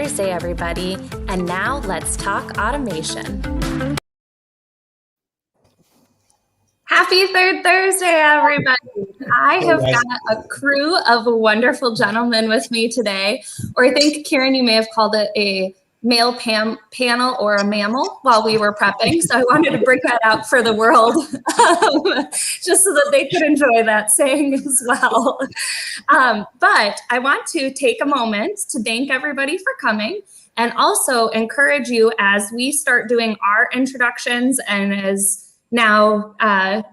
Thursday, everybody. And now let's talk automation. Happy Third Thursday, everybody. I have got a crew of wonderful gentlemen with me today, or I think, Kieran, you may have called it a male panel or a mammal while we were prepping. So I wanted to bring that out for the world, just so that they could enjoy that saying as well. But I want to take a moment to thank everybody for coming and also encourage you as we start doing our introductions and as now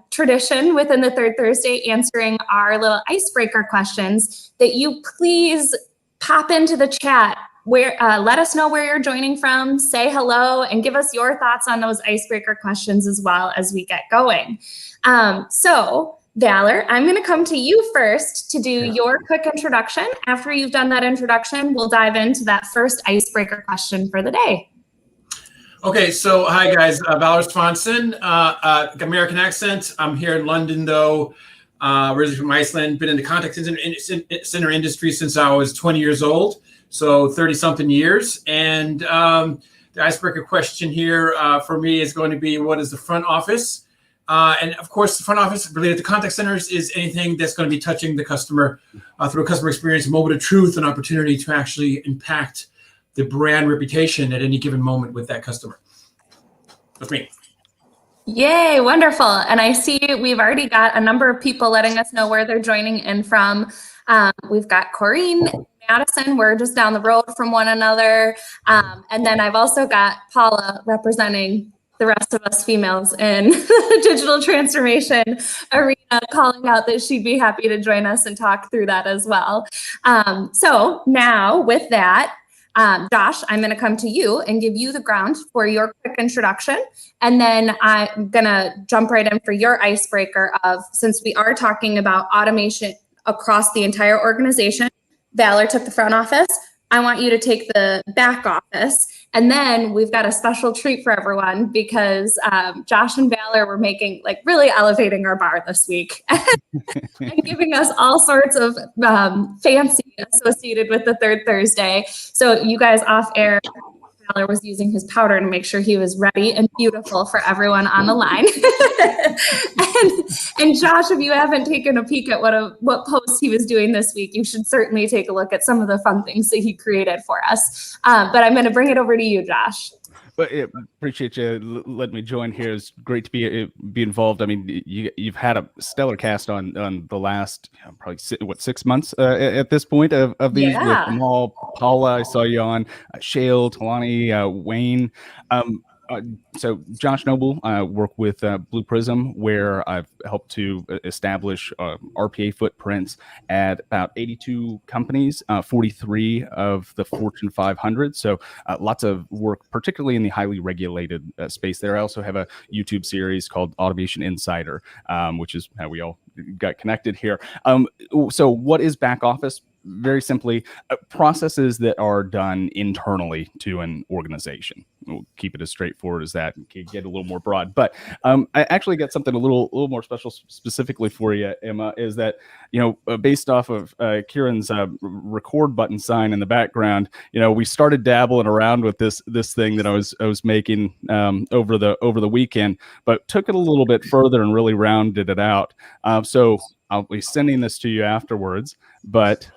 tradition within the Third Thursday answering our little icebreaker questions, that you please pop into the chat. Let us know where you're joining from, say hello, and give us your thoughts on those icebreaker questions as well as we get going. So Valur, I'm going to come to you first to do your quick introduction. After you've done that introduction, we'll dive into that first icebreaker question for the day. Okay, so hi guys, Valur Swanson, American accent. I'm here in London though, originally from Iceland, been in the contact center industry since I was 20 years old. So 30-something years. And the icebreaker question here for me is going to be, what is the front office? And of course, the front office related to contact centers is anything that's going to be touching the customer through a customer experience, moment of truth, and opportunity to actually impact the brand reputation at any given moment with that customer. That's me. Yay, wonderful. And I see we've already got a number of people letting us know where they're joining in from. We've got Corrine, Madison, we're just down the road from one another. And then I've also got Paula representing the rest of us females in the digital transformation arena, calling out that she'd be happy to join us and talk through that as well. So now with that, Josh, I'm going to come to you and give you the ground for your quick introduction. And then I'm going to jump right in for your icebreaker of, since we are talking about automation across the entire organization, Valur took the front office. I want you to take the back office. And then we've got a special treat for everyone because Josh and Valur were really elevating our bar this week and giving us all sorts of fancy associated with the Third Thursday. So you guys off air, Valur was using his powder to make sure he was ready and beautiful for everyone on the line. and Josh, if you haven't taken a peek at what posts he was doing this week, you should certainly take a look at some of the fun things that he created for us. But I'm going to bring it over to you, Josh. But appreciate you letting me join here. It's great to be involved. I mean, you've had a stellar cast on the last probably 6 months at this point of these. Yeah. With Kamal, Paula, I saw you on, Shale, Talani, Wayne. So Josh Noble, work with Blue Prism, where I've helped to establish RPA footprints at about 82 companies, 43 of the Fortune 500. So lots of work, particularly in the highly regulated space there. I also have a YouTube series called Automation Insider, which is how we all got connected here. So what is back office? Very simply, processes that are done internally to an organization. We'll keep it as straightforward as that. Get a little more broad, but I actually got something a little more special specifically for you, Emma. Is that based off of Kieran's record button sign in the background? We started dabbling around with this thing that I was making over the weekend, but took it a little bit further and really rounded it out. So I'll be sending this to you afterwards, but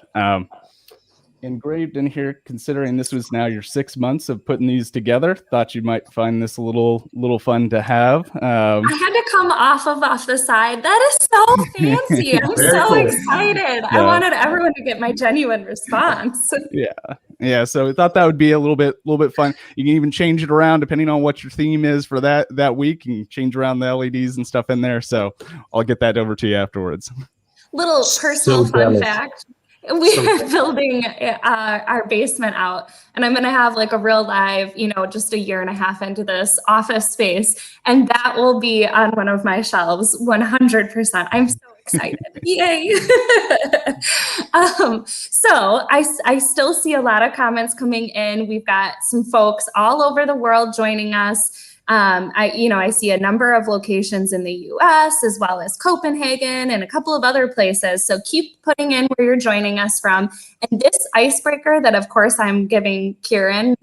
engraved in here, considering this was now your 6 months of putting these together, thought you might find this a little fun to have. I had to come off the side. That is so fancy. I'm so cool. Excited. Yeah. I wanted everyone to get my genuine response. Yeah. So I thought that would be a little bit fun. You can even change it around depending on what your theme is for that week. You can change around the LEDs and stuff in there. So I'll get that over to you afterwards. Little personal fun fact. We are building our basement out, and I'm going to have like a real live, just a year and a half into this office space, and that will be on one of my shelves 100%. I'm so excited. Yay. So I still see a lot of comments coming in. We've got some folks all over the world joining us. I see a number of locations in the US as well as Copenhagen and a couple of other places. So keep putting in where you're joining us from. And this icebreaker that, of course, I'm giving Kieran,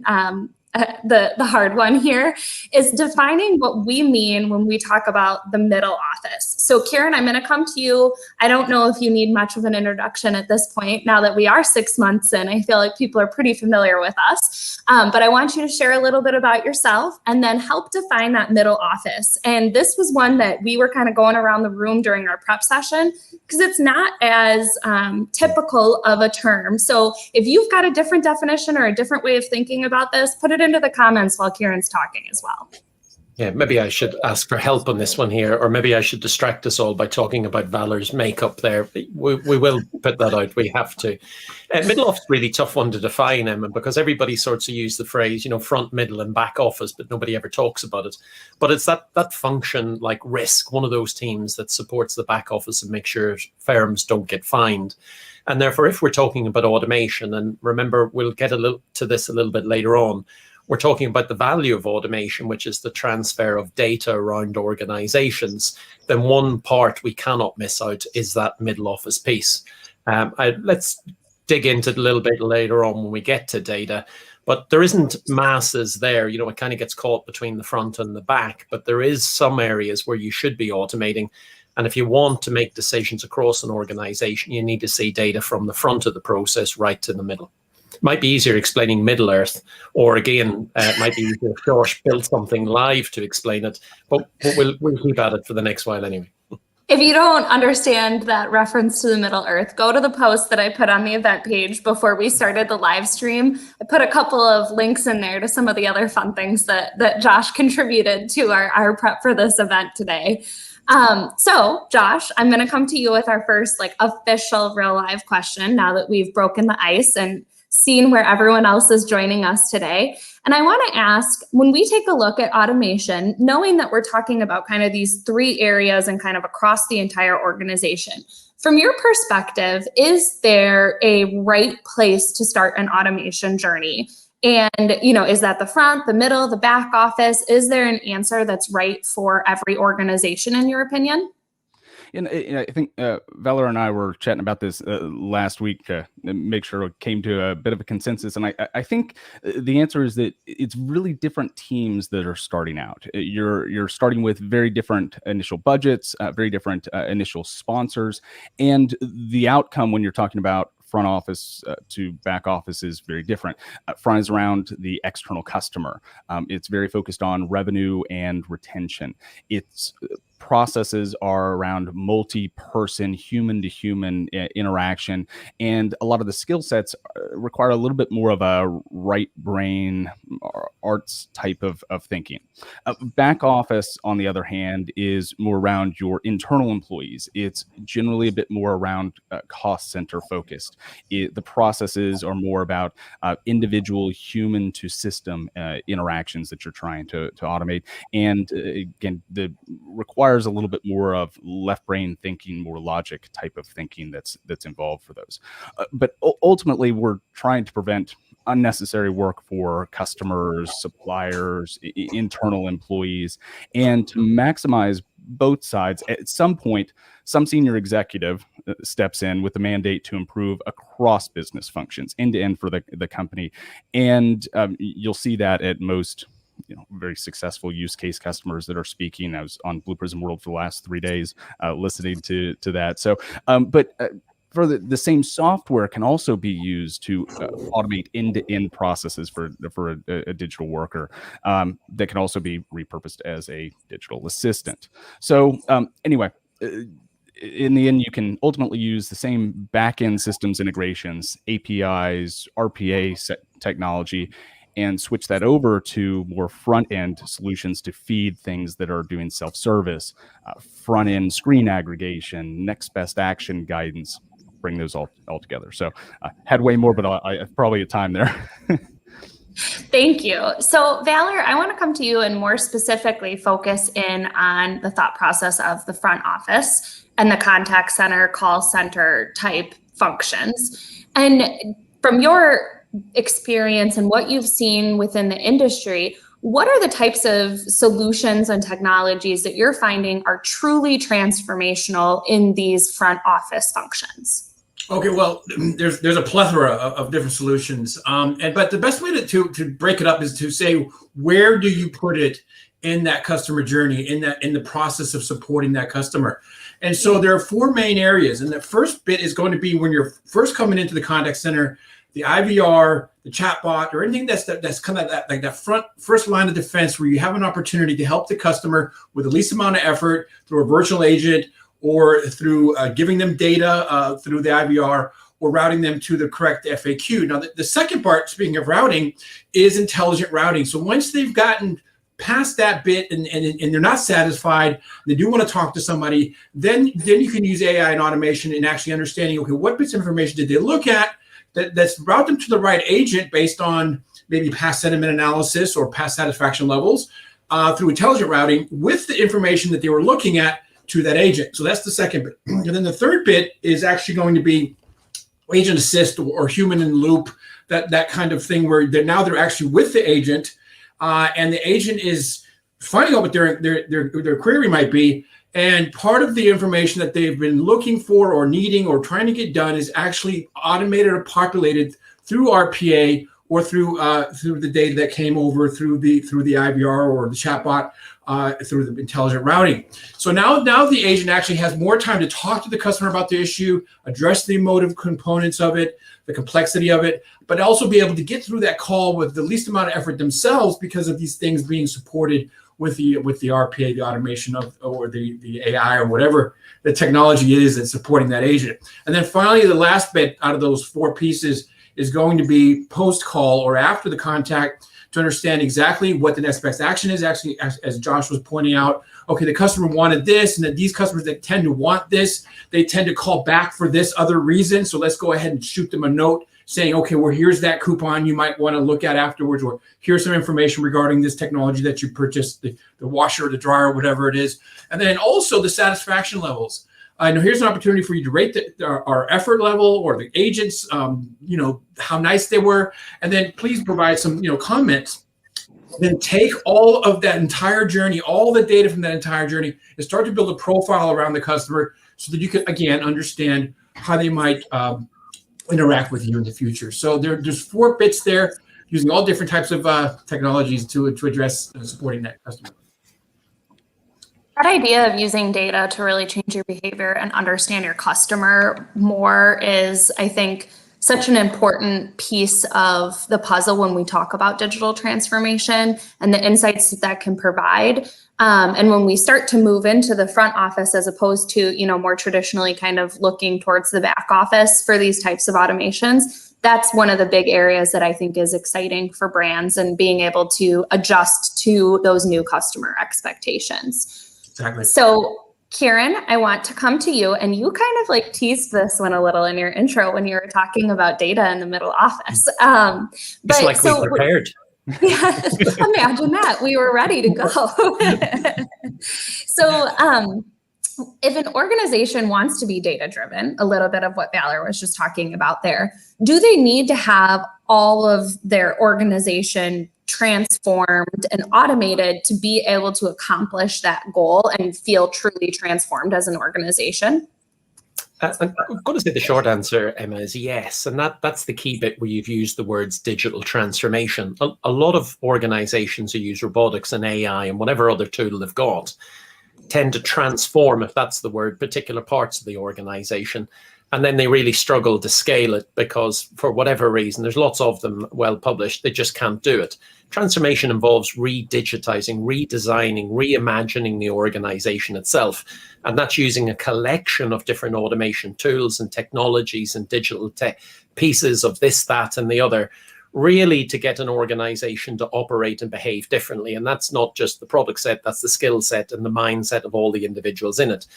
the hard one here, is defining what we mean when we talk about the middle office. So Kieran, I'm going to come to you. I don't know if you need much of an introduction at this point. Now that we are 6 months in, I feel like people are pretty familiar with us. But I want you to share a little bit about yourself and then help define that middle office. And this was one that we were kind of going around the room during our prep session because it's not as typical of a term. So if you've got a different definition or a different way of thinking about this, put it into the comments while Kieran's talking as well. Yeah, maybe I should ask for help on this one here, or maybe I should distract us all by talking about Valur's makeup there. We will put that out. We have to. Middle office is a really tough one to define, Emma, because everybody sorts of use the phrase, front, middle, and back office, but nobody ever talks about it. But it's that function like risk, one of those teams that supports the back office and makes sure firms don't get fined. And therefore, if we're talking about automation, and remember, we'll get to this a little bit later on, we're talking about the value of automation, which is the transfer of data around organizations, then one part we cannot miss out is that middle office piece. Let's dig into it a little bit later on when we get to data, but there isn't masses there. It kind of gets caught between the front and the back, but there is some areas where you should be automating. And if you want to make decisions across an organization, you need to see data from the front of the process right to the middle. Might be easier explaining Middle Earth, or again, it might be easier if Josh built something live to explain it, but we'll keep at it for the next while anyway. If you don't understand that reference to the Middle Earth, go to the post that I put on the event page before we started the live stream. I put a couple of links in there to some of the other fun things that Josh contributed to our prep for this event today. So Josh, I'm going to come to you with our first official real live question now that we've broken the ice and seen where everyone else is joining us today. And I want to ask, when we take a look at automation, knowing that we're talking about kind of these 3 areas and kind of across the entire organization, from your perspective, is there a right place to start an automation journey? And, is that the front, the middle, the back office? Is there an answer that's right for every organization, in your opinion? And I think Valur and I were chatting about this last week to make sure it came to a bit of a consensus. And I think the answer is that it's really different teams that are starting out. You're starting with very different initial budgets, very different initial sponsors. And the outcome when you're talking about front office to back office is very different. Front is around the external customer. It's very focused on revenue and retention. Its processes are around multi-person, human-to-human interaction, and a lot of the skill sets require a little bit more of a right brain arts type of thinking. Back office, on the other hand, is more around your internal employees. It's generally a bit more around cost center focused. The processes are more about individual human to system interactions that you're trying to automate. And again, the requires a little bit more of left brain thinking, more logic type of thinking that's involved for those. But ultimately, we're trying to prevent unnecessary work for customers, suppliers, internal employees, and to maximize both sides. At some point, some senior executive steps in with the mandate to improve across business functions, end to end for the company. And you'll see that at most very successful use case customers that are speaking. I was on Blue Prism World for the last 3 days listening to that. So, but for the same software can also be used to automate end-to-end processes for a digital worker that can also be repurposed as a digital assistant. So anyway, in the end, you can ultimately use the same back-end systems integrations, APIs, RPA technology, and switch that over to more front-end solutions to feed things that are doing self-service, front-end screen aggregation, next best action guidance, bring those all together. So had way more, but I probably had time there. Thank you. So Valur, I want to come to you and more specifically focus in on the thought process of the front office and the contact center, call center type functions. And from your experience and what you've seen within the industry, what are the types of solutions and technologies that you're finding are truly transformational in these front office functions? Okay, well, there's a plethora of different solutions, but the best way to break it up is to say, where do you put it in that customer journey, in the process of supporting that customer? And so there are four main areas, and the first bit is going to be when you're first coming into the contact center, the IVR, the chatbot, or anything that's kind of that first line of defense, where you have an opportunity to help the customer with the least amount of effort through a virtual agent, or through giving them data through the IVR, or routing them to the correct FAQ. Now, the second part, speaking of routing, is intelligent routing. So once they've gotten past that bit and they're not satisfied, they do want to talk to somebody, then you can use AI and automation in actually understanding, okay, what bits of information did they look at that's route them to the right agent based on maybe past sentiment analysis or past satisfaction levels through intelligent routing with the information that they were looking at to that agent. So that's the second bit. And then the third bit is actually going to be agent assist or human in the loop, that kind of thing, where they're actually with the agent, and the agent is finding out what their query might be. And part of the information that they've been looking for or needing or trying to get done is actually automated or populated through RPA or through the data that came over through the IVR or the chatbot, through the intelligent routing. So now the agent actually has more time to talk to the customer about the issue, address the emotive components of it, the complexity of it, but also be able to get through that call with the least amount of effort themselves, because of these things being supported with the RPA, the automation or the AI or whatever the technology is that's supporting that agent. And then finally, the last bit out of those four pieces is going to be post-call or after the contact, to understand exactly what the next best action is. Actually, as Josh was pointing out, okay, the customer wanted this, and that these customers that tend to want this, they tend to call back for this other reason. So let's go ahead and shoot them a note saying, okay, well, here's that coupon you might want to look at afterwards, or here's some information regarding this technology that you purchased, the washer or the dryer, whatever it is. And then also the satisfaction levels. I know here's an opportunity for you to rate our effort level or the agents, how nice they were, and then please provide some, comments. Then take all of that entire journey, all the data from that entire journey, and start to build a profile around the customer so that you can, again, understand how they might interact with you in the future. So there's four bits there, using all different types of technologies to address supporting that customer. That idea of using data to really change your behavior and understand your customer more is, I think, such an important piece of the puzzle when we talk about digital transformation and the insights that can provide. And when we start to move into the front office, as opposed to, more traditionally kind of looking towards the back office for these types of automations, that's one of the big areas that I think is exciting for brands, and being able to adjust to those new customer expectations. Exactly. So, Kieran, I want to come to you, and you kind of teased this one a little in your intro when you were talking about data in the middle office. It's like we prepared. Yeah, imagine that. We were ready to go. So, if an organization wants to be data-driven, a little bit of what Valur was just talking about there, do they need to have all of their organization transformed and automated to be able to accomplish that goal and feel truly transformed as an organization? I'm going to say the short answer, Emma, is yes. And that's the key bit where you've used the words digital transformation. A lot of organizations who use robotics and AI and whatever other tool they've got tend to transform, if that's the word, particular parts of the organization. And then they really struggle to scale it because, for whatever reason, there's lots of them well published, they just can't do it. Transformation involves re-digitizing, redesigning, reimagining the organization itself. And that's using a collection of different automation tools and technologies and digital pieces of this, that, and the other, really to get an organization to operate and behave differently. And that's not just the product set, that's the skill set and the mindset of all the individuals in it.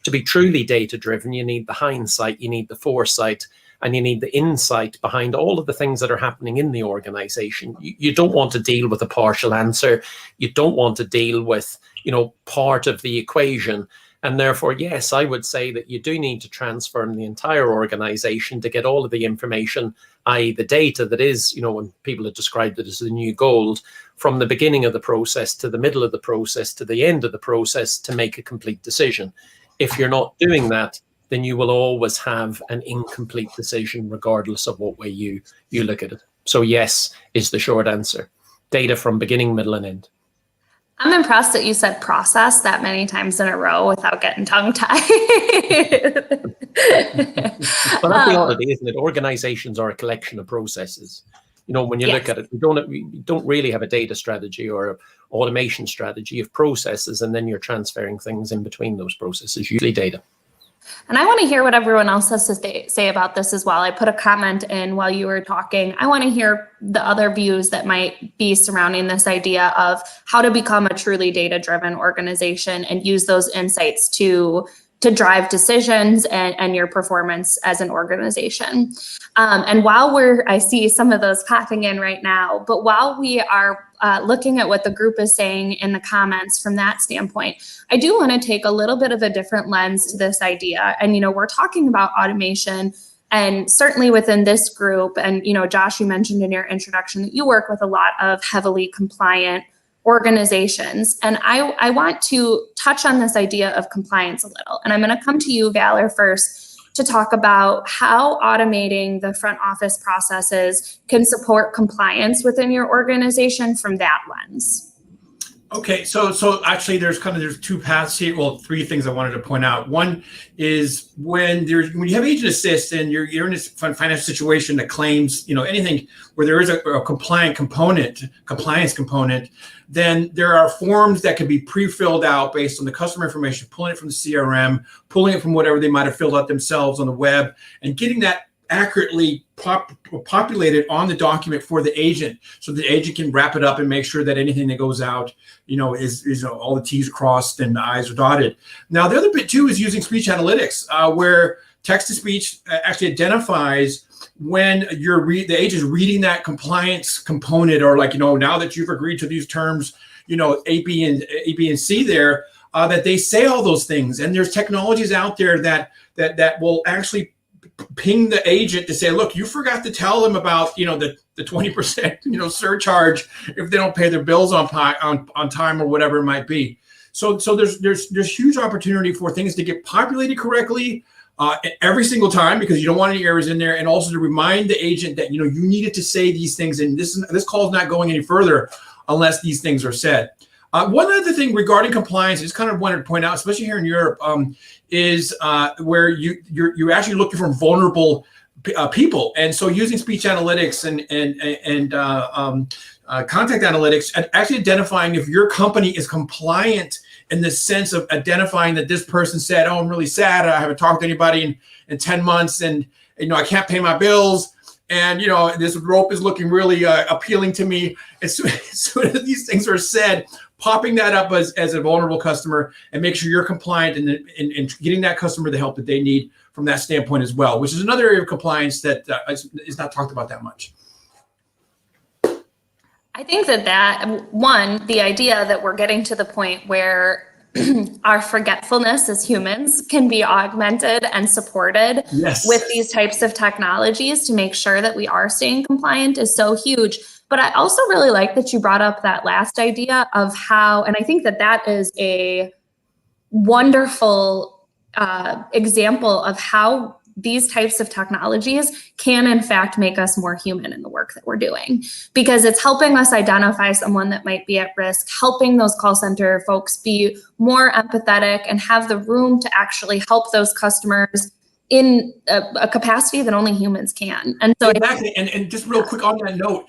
To be truly data-driven, you need the hindsight, you need the foresight, and you need the insight behind all of the things that are happening in the organization. You don't want to deal with a partial answer. You don't want to deal with, part of the equation. And therefore, yes, I would say that you do need to transform the entire organization to get all of the information, i.e. the data that is, when people have described it as the new gold, from the beginning of the process to the middle of the process to the end of the process to make a complete decision. If you're not doing that, then you will always have an incomplete decision regardless of what way you look at it. So yes is the short answer. Data from beginning, middle, and end. I'm impressed that you said process that many times in a row without getting tongue-tied. Well, that's the oddity, isn't it? Organizations are a collection of processes. When you look at it, we don't really have a data strategy or an automation strategy of processes, and then you're transferring things in between those processes, usually data. And I want to hear what everyone else has to say about this as well. I put a comment in while you were talking. I want to hear the other views that might be surrounding this idea of how to become a truly data-driven organization and use those insights to drive decisions and your performance as an organization. And while I see some of those popping in right now, but while we are looking at what the group is saying in the comments from that standpoint, I do want to take a little bit of a different lens to this idea. And, we're talking about automation, and certainly within this group, and, Josh, you mentioned in your introduction that you work with a lot of heavily compliant organizations. And I want to touch on this idea of compliance a little. And I'm going to come to you, Valur, first to talk about how automating the front office processes can support compliance within your organization from that lens. Okay, so actually there's two paths here. Well, three things I wanted to point out. One is when you have agent assist and you're in this financial situation that claims, anything where there is a compliance component, then there are forms that can be pre-filled out based on the customer information, pulling it from the CRM, pulling it from whatever they might have filled out themselves on the web, and getting that accurately populated on the document for the agent, so the agent can wrap it up and make sure that anything that goes out, is all the T's are crossed and the I's are dotted. Now, the other bit too is using speech analytics, where text-to-speech actually identifies when the agent is reading that compliance component, or now that you've agreed to these terms, A, B, and C there, that they say all those things. And there's technologies out there that will actually ping the agent to say, look, you forgot to tell them about, the 20%, surcharge if they don't pay their bills on time or whatever it might be. So there's huge opportunity for things to get populated correctly every single time, because you don't want any errors in there, and also to remind the agent that, you needed to say these things, and this call is not going any further unless these things are said. One other thing regarding compliance, I just kind of wanted to point out, especially here in Europe, is where you're actually looking for vulnerable people, and so using speech analytics and contact analytics, and actually identifying if your company is compliant in the sense of identifying that this person said, "Oh, I'm really sad. I haven't talked to anybody in 10 months, and I can't pay my bills." And this rope is looking really appealing to me. As soon as these things are said, popping that up as a vulnerable customer, and make sure you're compliant and getting that customer the help that they need from that standpoint as well, which is another area of compliance that is not talked about that much. I think that the idea that we're getting to the point where our forgetfulness as humans can be augmented and supported with these types of technologies to make sure that we are staying compliant is so huge. But I also really like that you brought up that last idea of how, and I think that is a wonderful example of how these types of technologies can in fact make us more human in the work that we're doing, because it's helping us identify someone that might be at risk, helping those call center folks be more empathetic and have the room to actually help those customers in a capacity that only humans can. And so exactly. And just real quick on that note,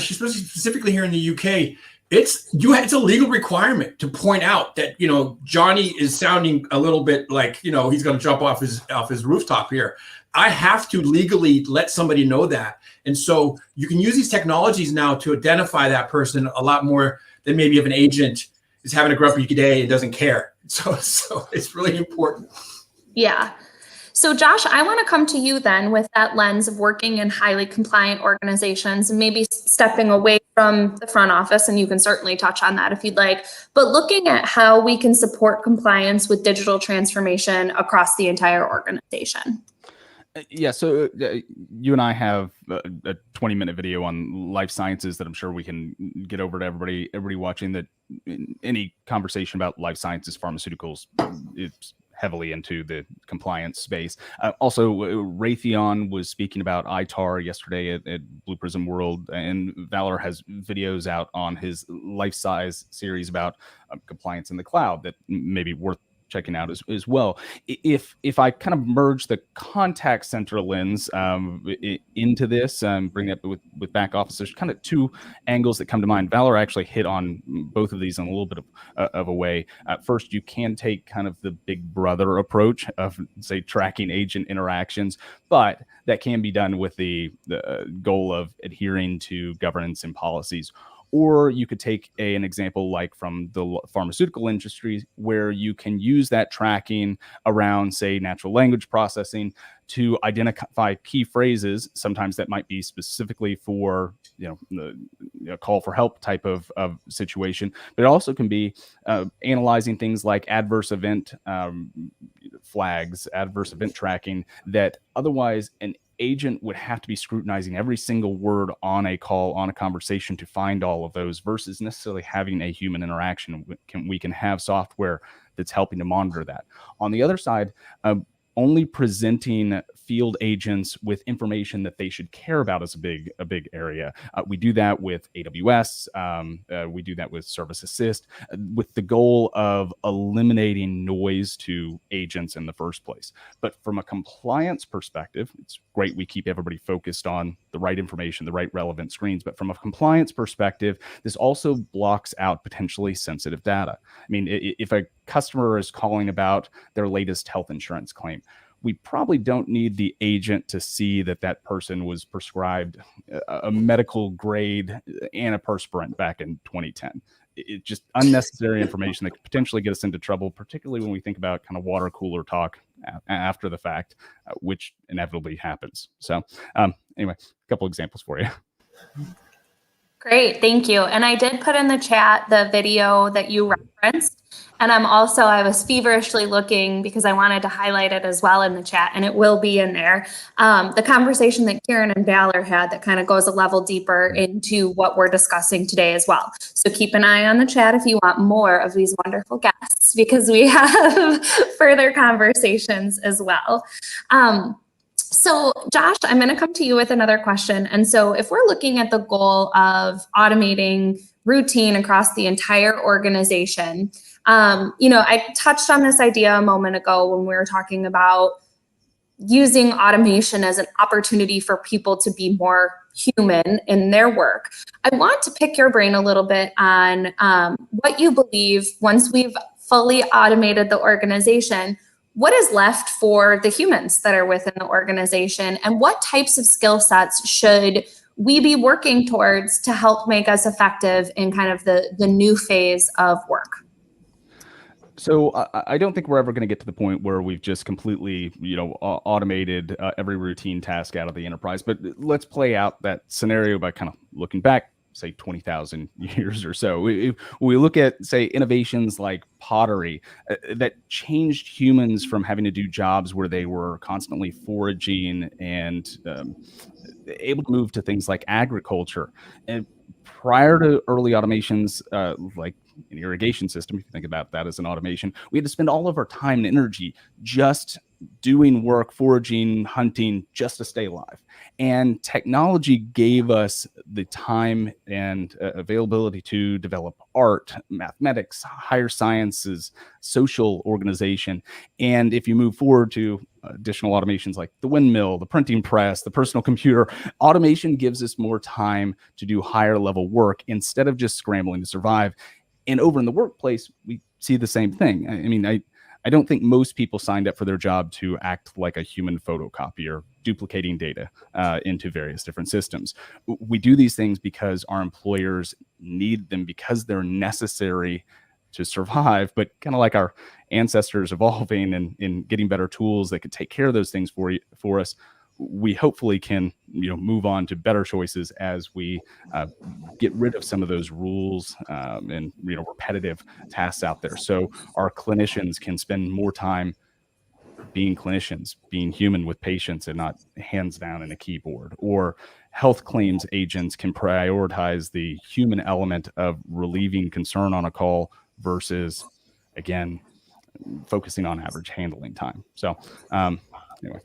specifically here in the UK, it's a legal requirement to point out that Johnny is sounding a little bit like he's going to jump off his rooftop here. I have to legally let somebody know that, and so you can use these technologies now to identify that person a lot more than maybe if an agent is having a grumpy day and doesn't care. So it's really important. Yeah. So Josh, I want to come to you then with that lens of working in highly compliant organizations and maybe stepping away from the front office, and you can certainly touch on that if you'd like, but looking at how we can support compliance with digital transformation across the entire organization. Yeah, so you and I have a 20-minute video on life sciences that I'm sure we can get over to everybody watching. That any conversation about life sciences, pharmaceuticals, it's heavily into the compliance space. Also, Raytheon was speaking about ITAR yesterday at Blue Prism World, and Valur has videos out on his life size series about compliance in the cloud that may be worth checking out as well. If I kind of merge the contact center lens into this, bring that with back office, there's kind of two angles that come to mind. Valur actually hit on both of these in a little bit of a way. First, you can take kind of the big brother approach of, say, tracking agent interactions, but that can be done with the goal of adhering to governance and policies. Or you could take an example like from the pharmaceutical industry, where you can use that tracking around, say, natural language processing to identify key phrases. Sometimes that might be specifically for the call for help type of situation, but it also can be analyzing things like adverse event flags, adverse event tracking that otherwise an agent would have to be scrutinizing every single word on a call, on a conversation to find all of those, versus necessarily having a human interaction. We can have software that's helping to monitor that. On the other side, only presenting field agents with information that they should care about is a big area. We do that with AWS. We do that with Service Assist, with the goal of eliminating noise to agents in the first place. But from a compliance perspective, it's great we keep everybody focused on the right information, the right relevant screens. But from a compliance perspective, this also blocks out potentially sensitive data. I mean, if a customer is calling about their latest health insurance claim, we probably don't need the agent to see that that person was prescribed a medical grade antiperspirant back in 2010. It's just unnecessary information that could potentially get us into trouble, particularly when we think about kind of water cooler talk after the fact, which inevitably happens. So anyway, a couple examples for you. Great, thank you. And I did put in the chat the video that you referenced. And I was feverishly looking because I wanted to highlight it as well in the chat, and it will be in there. The conversation that Karen and Valur had that kind of goes a level deeper into what we're discussing today as well. So keep an eye on the chat if you want more of these wonderful guests, because we have further conversations as well. So Josh, I'm going to come to you with another question. And so if we're looking at the goal of automating routine across the entire organization, I touched on this idea a moment ago when we were talking about using automation as an opportunity for people to be more human in their work. I want to pick your brain a little bit on what you believe once we've fully automated the organization, what is left for the humans that are within the organization, and what types of skill sets should we be working towards to help make us effective in kind of the new phase of work? So I don't think we're ever going to get to the point where we've just completely, automated every routine task out of the enterprise. But let's play out that scenario by kind of looking back, say 20,000 years or so. We look at, say, innovations like pottery that changed humans from having to do jobs where they were constantly foraging and able to move to things like agriculture. And prior to early automations, like an irrigation system, if you think about that as an automation, we had to spend all of our time and energy just doing work, foraging, hunting, just to stay alive. And technology gave us the time and availability to develop art, mathematics, higher sciences, social organization. And if you move forward to additional automations like the windmill, the printing press, the personal computer, automation gives us more time to do higher level work instead of just scrambling to survive. And over in the workplace, we see the same thing. I mean, I don't think most people signed up for their job to act like a human photocopier, duplicating data into various different systems. We do these things because our employers need them, because they're necessary to survive, but kind of like our ancestors evolving and getting better tools that could take care of those things for us, we hopefully can, move on to better choices as we get rid of some of those rules and repetitive tasks out there. So our clinicians can spend more time being clinicians, being human with patients and not hands down in a keyboard. Or health claims agents can prioritize the human element of relieving concern on a call versus, again, focusing on average handling time. So anyway.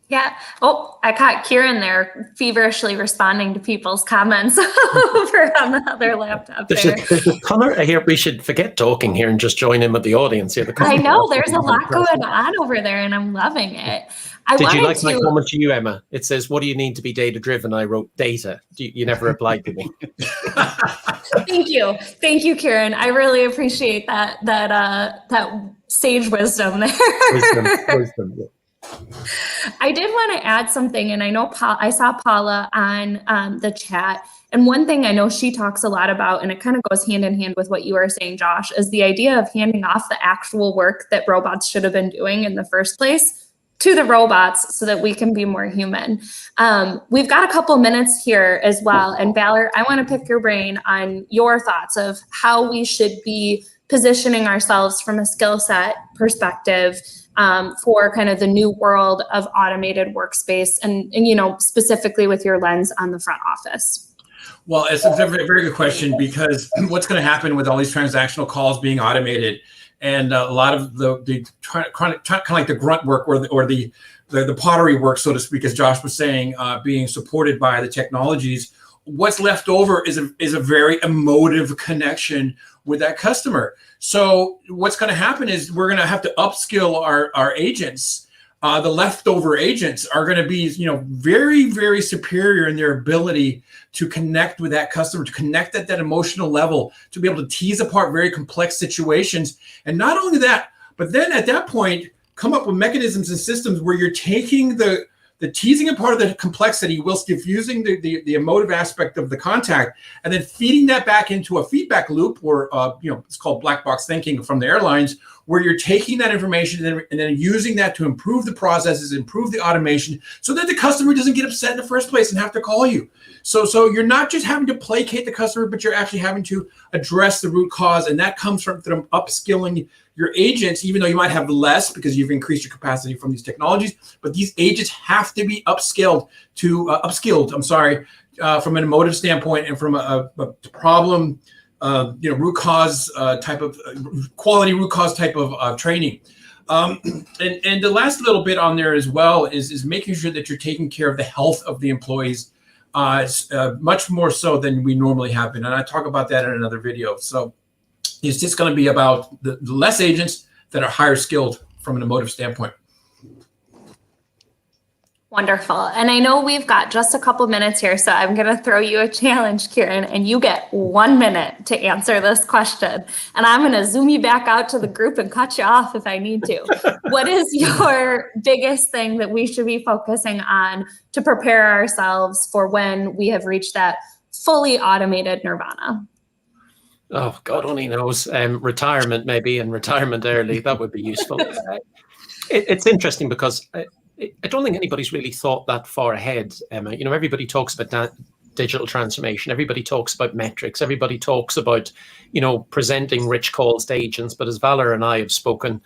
Yeah. Oh, I caught Kieran there feverishly responding to people's comments over on the other laptop there. There's a Connor, I hear we should forget talking here and just join in with the audience here. I know there's a lot going on over there and I'm loving it. Did you like my comment to you, Emma? It says, what do you need to be data driven? I wrote data. You never replied to me. Thank you. Thank you, Kieran. I really appreciate that sage wisdom there. Wisdom. Yeah. I did want to add something, and I know I saw Paula on the chat, and one thing I know she talks a lot about, and it kind of goes hand in hand with what you were saying, Josh, is the idea of handing off the actual work that robots should have been doing in the first place to the robots so that we can be more human. We've got a couple minutes here as well, and Valur, I want to pick your brain on your thoughts of how we should be positioning ourselves from a skill set perspective for kind of the new world of automated workspace and specifically with your lens on the front office. Well, it's a very, very good question, because what's going to happen with all these transactional calls being automated and a lot of the kind of like the grunt work or the pottery work, so to speak, as Josh was saying, being supported by the technologies, what's left over is a very emotive connection with that customer. So what's going to happen is we're going to have to upskill our agents. The leftover agents are going to be, very, very superior in their ability to connect with that customer, to connect at that emotional level, to be able to tease apart very complex situations. And not only that, but then at that point, come up with mechanisms and systems where you're taking the teasing apart of the complexity whilst diffusing the emotive aspect of the contact, and then feeding that back into a feedback loop, or it's called black box thinking from the airlines, where you're taking that information and then using that to improve the processes, improve the automation, so that the customer doesn't get upset in the first place and have to call you. So you're not just having to placate the customer, but you're actually having to address the root cause, and that comes from upskilling your agents, even though you might have less because you've increased your capacity from these technologies. But these agents have to be upskilled, from an emotive standpoint and from a problem, root cause type of quality root cause type of training. And the last little bit on there as well is making sure that you're taking care of the health of the employees, much more so than we normally have been. And I talk about that in another video. So it's just going to be about the less agents that are higher skilled from an emotive standpoint. Wonderful. And I know we've got just a couple minutes here, so I'm going to throw you a challenge, Kieran, and you get 1 minute to answer this question. And I'm going to zoom you back out to the group and cut you off if I need to. What is your biggest thing that we should be focusing on to prepare ourselves for when we have reached that fully automated nirvana? Oh, God only knows. Retirement, maybe, and retirement early. That would be useful. It's interesting because I don't think anybody's really thought that far ahead, Emma. Everybody talks about digital transformation. Everybody talks about metrics. Everybody talks about, presenting rich calls to agents. But as Valur and I have spoken,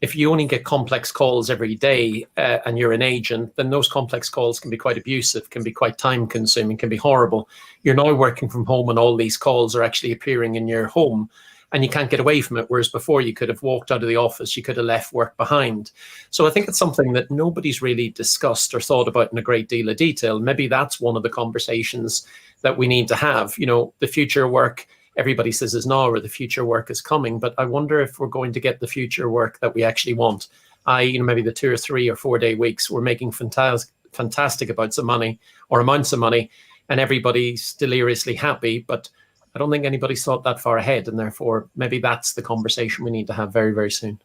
if you only get complex calls every day and you're an agent, then those complex calls can be quite abusive, can be quite time consuming, can be horrible. You're now working from home and all these calls are actually appearing in your home and you can't get away from it. Whereas before you could have walked out of the office, you could have left work behind. So I think it's something that nobody's really discussed or thought about in a great deal of detail. Maybe that's one of the conversations that we need to have. The future work, everybody says is now, or the future work is coming, but I wonder if we're going to get the future work that we actually want. Maybe the 2 or 3 or 4 day weeks, we're making fantastic amounts of money, and everybody's deliriously happy, but I don't think anybody's thought that far ahead, and therefore maybe that's the conversation we need to have very, very soon.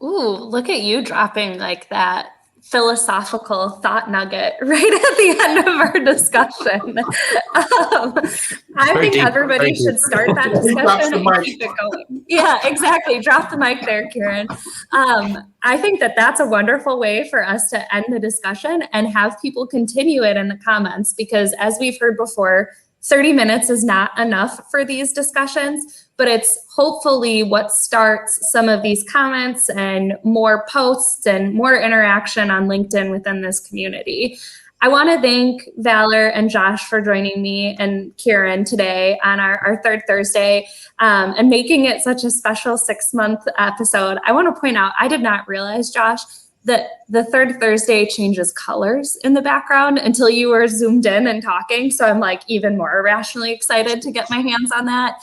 Ooh, look at you dropping like that philosophical thought nugget right at the end of our discussion. I Very think deep, everybody very should deep. start that Drops discussion the and mic. keep it going. Yeah, exactly. Drop the mic there, Karen. I think that that's a wonderful way for us to end the discussion and have people continue it in the comments, because as we've heard before, 30 minutes is not enough for these discussions, but it's hopefully what starts some of these comments and more posts and more interaction on LinkedIn within this community. I want to thank Valur and Josh for joining me and Kieran today on our third Thursday and making it such a special 6-month episode. I want to point out, I did not realize, Josh, that the third Thursday changes colors in the background until you were zoomed in and talking. So I'm like even more irrationally excited to get my hands on that.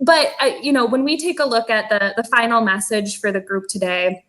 But when we take a look at the final message for the group today,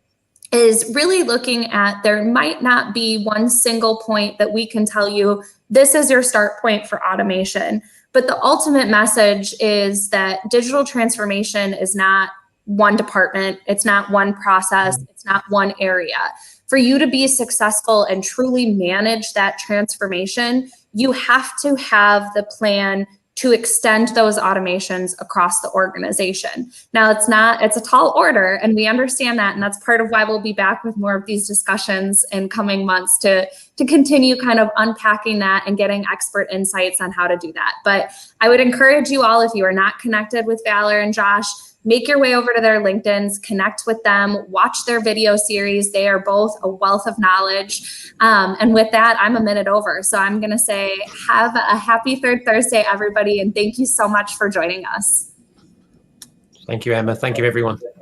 is really looking at, there might not be one single point that we can tell you, this is your start point for automation. But the ultimate message is that digital transformation is not one department, it's not one process, it's not one area. For you to be successful and truly manage that transformation, you have to have the plan to extend those automations across the organization. Now, it's a tall order, and we understand that, and that's part of why we'll be back with more of these discussions in coming months to continue kind of unpacking that and getting expert insights on how to do that. But I would encourage you all, if you are not connected with Valur and Josh, make your way over to their LinkedIns, connect with them, watch their video series. They are both a wealth of knowledge. And with that, I'm a minute over. So I'm going to say, have a happy third Thursday, everybody. And thank you so much for joining us. Thank you, Emma. Thank you, everyone.